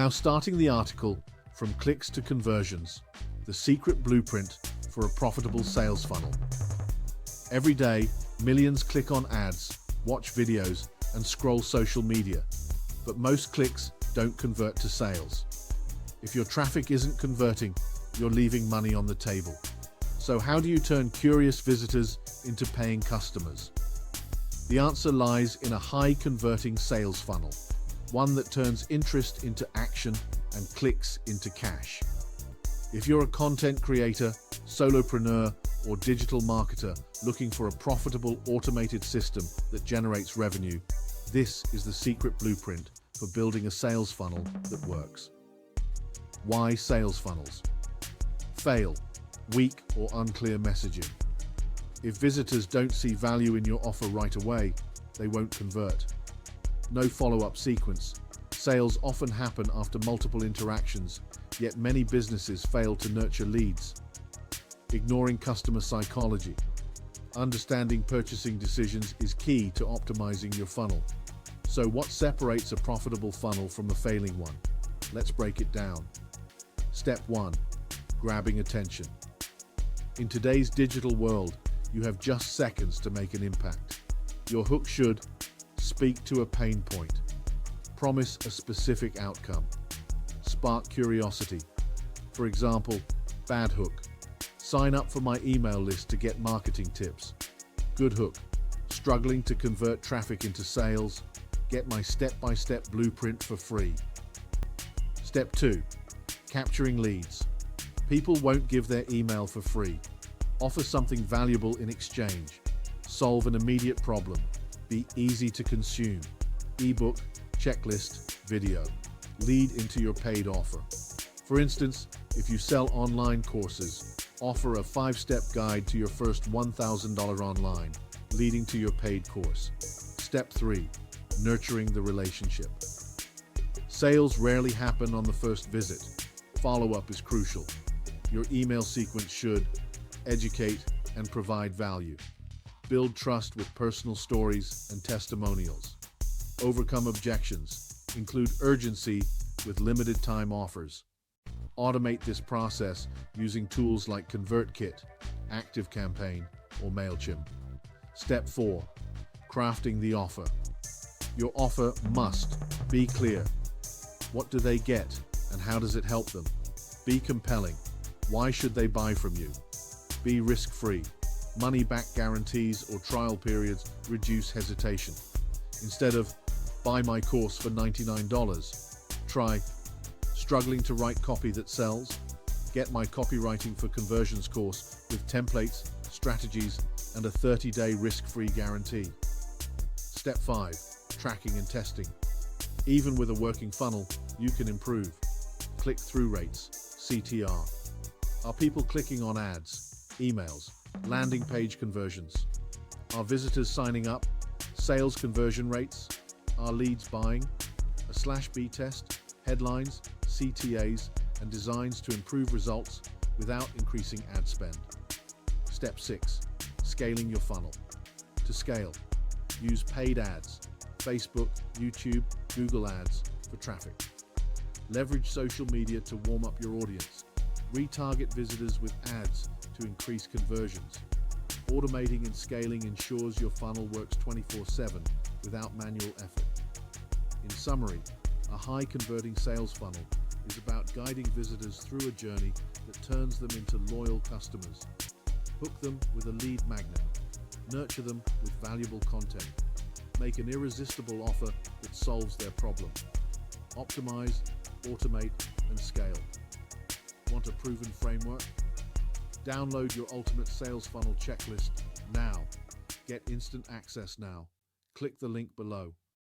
Now, starting the article, from clicks to conversions, the secret blueprint for a profitable sales funnel. Every day, millions click on ads, watch videos, and scroll social media, but most clicks don't convert to sales. If your traffic isn't converting, you're leaving money on the table. So how do you turn curious visitors into paying customers? The answer lies in a high-converting sales funnel, one that turns interest into action and clicks into cash. If you're a content creator, solopreneur, or digital marketer looking for a profitable automated system that generates revenue, this is the secret blueprint for building a sales funnel that works. Why sales funnels? Fail. Weak or unclear messaging. If visitors don't see value in your offer right away, they won't convert. No follow-up sequence. Sales often happen after multiple interactions, yet many businesses fail to nurture leads. Ignoring customer psychology. Understanding purchasing decisions is key to optimizing your funnel. So what separates a profitable funnel from a failing one? Let's break it down. Step 1. Grabbing attention. In today's digital world, you have just seconds to make an impact. Your hook should speak to a pain point, promise a specific outcome, spark curiosity. For example, bad hook. Sign up for my email list to get marketing tips. Good hook. Struggling to convert traffic into sales? Get my step-by-step blueprint for free. Step 2. Capturing leads. People won't give their email for free. Offer something valuable in exchange. Solve an immediate problem. Be easy to consume. Ebook, checklist, video. Lead into your paid offer. For instance, if you sell online courses, offer a 5-step guide to your first $1,000 online, leading to your paid course. Step 3. Nurturing the relationship. Sales rarely happen on the first visit. Follow-up is crucial. Your email sequence should educate and provide value. Build trust with personal stories and testimonials. Overcome objections. Include urgency with limited time offers. Automate this process using tools like ConvertKit, ActiveCampaign, or MailChimp. Step 4. Crafting the offer. Your offer must be clear. What do they get and how does it help them? Be compelling. Why should they buy from you? Be risk-free. Money-back guarantees or trial periods reduce hesitation. Instead of, buy my course for $99, try, struggling to write copy that sells? Get my copywriting for conversions course with templates, strategies, and a 30-day risk-free guarantee. Step 5. Tracking and testing. Even with a working funnel, you can improve. Click-through rates, CTR. Are people clicking on ads, emails, landing page conversions? Are visitors signing up? Sales conversion rates? Are leads buying? A /B test, headlines, CTAs, and designs to improve results without increasing ad spend. Step 6. Scaling your funnel. To scale, use paid ads, Facebook, YouTube, Google ads for traffic. Leverage social media to warm up your audience. Retarget visitors with ads to increase conversions. Automating and scaling ensures your funnel works 24/7 without manual effort. In summary, a high-converting sales funnel is about guiding visitors through a journey that turns them into loyal customers. Hook them with a lead magnet. Nurture them with valuable content. Make an irresistible offer that solves their problem. Optimize, automate, and scale. Want a proven framework? Download your ultimate sales funnel checklist now. Get instant access now. Click the link below.